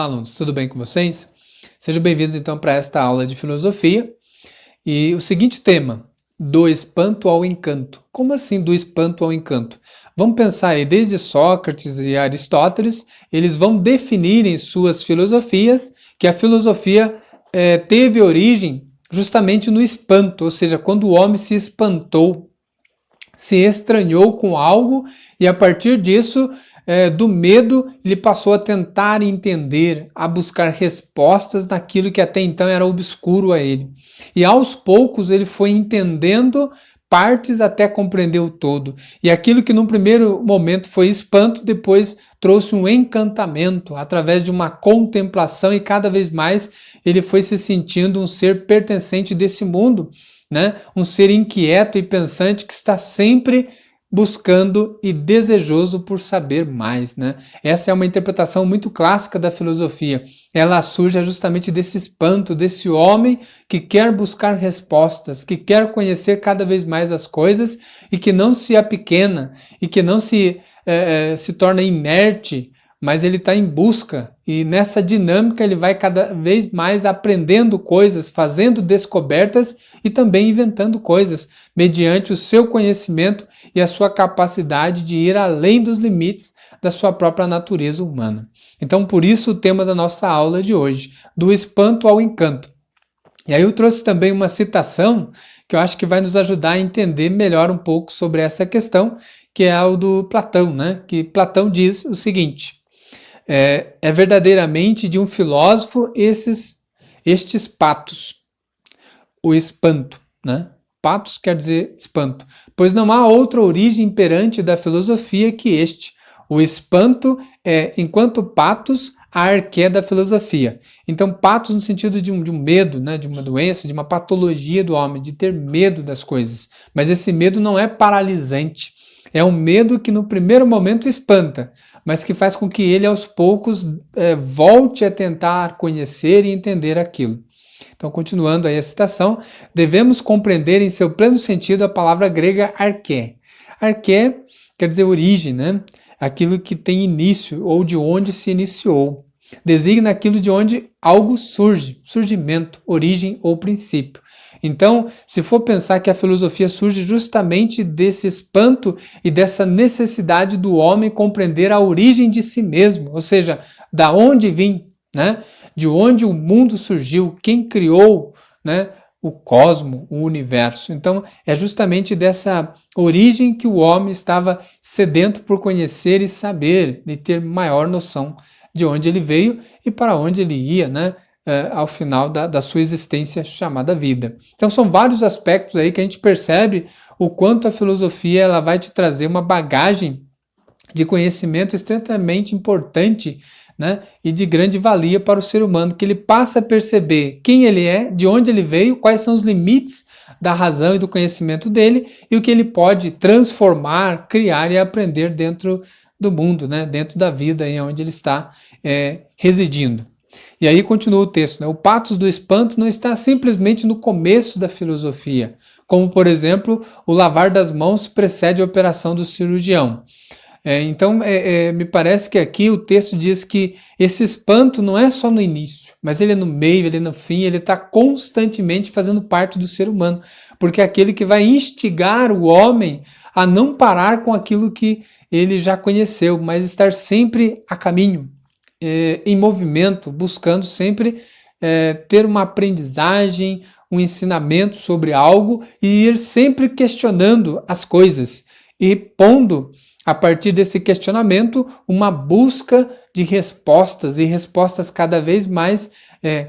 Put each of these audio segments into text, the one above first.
Olá, alunos, tudo bem com vocês? Sejam bem-vindos então para esta aula de filosofia. E o seguinte tema, do espanto ao encanto. Como assim do espanto ao encanto? Vamos pensar aí, desde Sócrates e Aristóteles, eles vão definir em suas filosofias que a filosofia teve origem justamente no espanto, ou seja, quando o homem se espantou, se estranhou com algo e a partir disso, do medo, ele passou a tentar entender, a buscar respostas naquilo que até então era obscuro a ele. E aos poucos ele foi entendendo partes até compreender o todo. E aquilo que num primeiro momento foi espanto, depois trouxe um encantamento através de uma contemplação e cada vez mais ele foi se sentindo um ser pertencente desse mundo, né? Um ser inquieto e pensante que está sempre buscando e desejoso por saber mais, né? Essa é uma interpretação muito clássica da filosofia. Ela surge justamente desse espanto, desse homem que quer buscar respostas, que quer conhecer cada vez mais as coisas e que não se apequena e que não se torna inerte, mas ele está em busca e nessa dinâmica ele vai cada vez mais aprendendo coisas, fazendo descobertas e também inventando coisas, mediante o seu conhecimento e a sua capacidade de ir além dos limites da sua própria natureza humana. Então, por isso o tema da nossa aula de hoje, do espanto ao encanto. E aí eu trouxe também uma citação que eu acho que vai nos ajudar a entender melhor um pouco sobre essa questão, que é o do Platão, né? Que Platão diz o seguinte: é verdadeiramente de um filósofo estes patos, o espanto, né? Patos quer dizer espanto, pois não há outra origem imperante da filosofia que este. O espanto é, enquanto patos, a arqué da filosofia. Então, patos no sentido de um medo, né? De uma doença, de uma patologia do homem, de ter medo das coisas. Mas esse medo não é paralisante. É um medo que no primeiro momento espanta, mas que faz com que ele aos poucos volte a tentar conhecer e entender aquilo. Então, continuando aí a citação, devemos compreender em seu pleno sentido a palavra grega arqué. Arqué quer dizer origem, né? Aquilo que tem início ou de onde se iniciou. Designa aquilo de onde algo surge, surgimento, origem ou princípio. Então, se for pensar que a filosofia surge justamente desse espanto e dessa necessidade do homem compreender a origem de si mesmo, ou seja, da onde vim, né? De onde o mundo surgiu, quem criou, né? O cosmo, o universo. Então, é justamente dessa origem que o homem estava sedento por conhecer e saber, de ter maior noção de onde ele veio e para onde ele ia, né? Ao final da sua existência chamada vida. Então são vários aspectos aí que a gente percebe o quanto a filosofia ela vai te trazer uma bagagem de conhecimento extremamente importante, né, e de grande valia para o ser humano, que ele passa a perceber quem ele é, de onde ele veio, quais são os limites da razão e do conhecimento dele e o que ele pode transformar, criar e aprender dentro do mundo, né, dentro da vida em onde ele está residindo. E aí continua o texto, né? O patos do espanto não está simplesmente no começo da filosofia, como, por exemplo, o lavar das mãos precede a operação do cirurgião. Então, me parece que aqui o texto diz que esse espanto não é só no início, mas ele é no meio, ele é no fim, ele está constantemente fazendo parte do ser humano, porque é aquele que vai instigar o homem a não parar com aquilo que ele já conheceu, mas estar sempre a caminho, em movimento, buscando sempre ter uma aprendizagem, um ensinamento sobre algo e ir sempre questionando as coisas e pondo, a partir desse questionamento, uma busca de respostas e respostas cada vez mais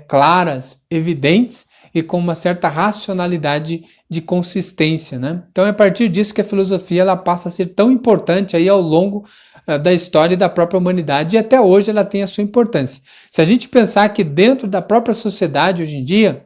claras, evidentes e com uma certa racionalidade de consistência, né? Então é a partir disso que a filosofia ela passa a ser tão importante aí ao longo da história e da própria humanidade e até hoje ela tem a sua importância. Se a gente pensar que dentro da própria sociedade hoje em dia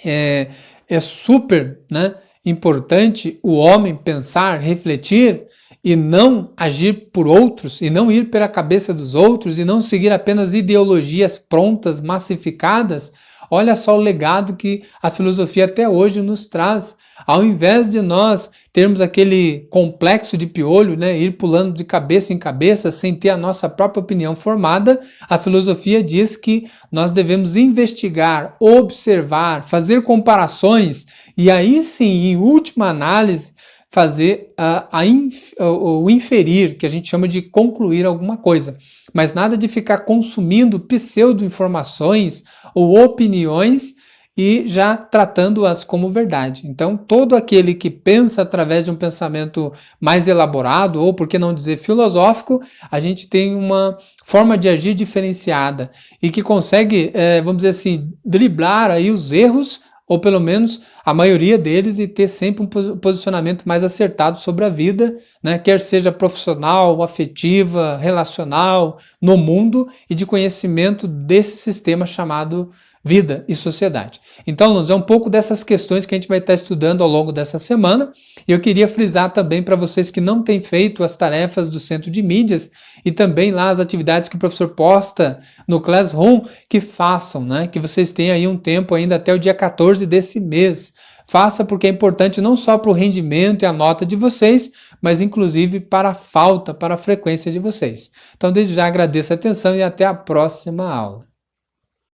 é super, né, importante o homem pensar, refletir e não agir por outros, e não ir pela cabeça dos outros, e não seguir apenas ideologias prontas, massificadas, Olha só o legado que a filosofia até hoje nos traz. Ao invés de nós termos aquele complexo de piolho, né, ir pulando de cabeça em cabeça sem ter a nossa própria opinião formada, a filosofia diz que nós devemos investigar, observar, fazer comparações e aí sim, em última análise, fazer o inferir, que a gente chama de concluir alguma coisa. Mas nada de ficar consumindo pseudo-informações ou opiniões e já tratando-as como verdade. Então, todo aquele que pensa através de um pensamento mais elaborado, ou por que não dizer filosófico, a gente tem uma forma de agir diferenciada e que consegue, vamos dizer assim, driblar aí os erros, ou pelo menos a maioria deles, e ter sempre um posicionamento mais acertado sobre a vida, né? Quer seja profissional, afetiva, relacional, no mundo e de conhecimento desse sistema chamado vida e sociedade. Então, alunos, é um pouco dessas questões que a gente vai estar estudando ao longo dessa semana. E eu queria frisar também para vocês que não têm feito as tarefas do Centro de Mídias e também lá as atividades que o professor posta no Classroom, que façam, né? Que vocês tenham aí um tempo ainda até o dia 14 desse mês. Faça porque é importante não só para o rendimento e a nota de vocês, mas inclusive para a falta, para a frequência de vocês. Então, desde já agradeço a atenção e até a próxima aula.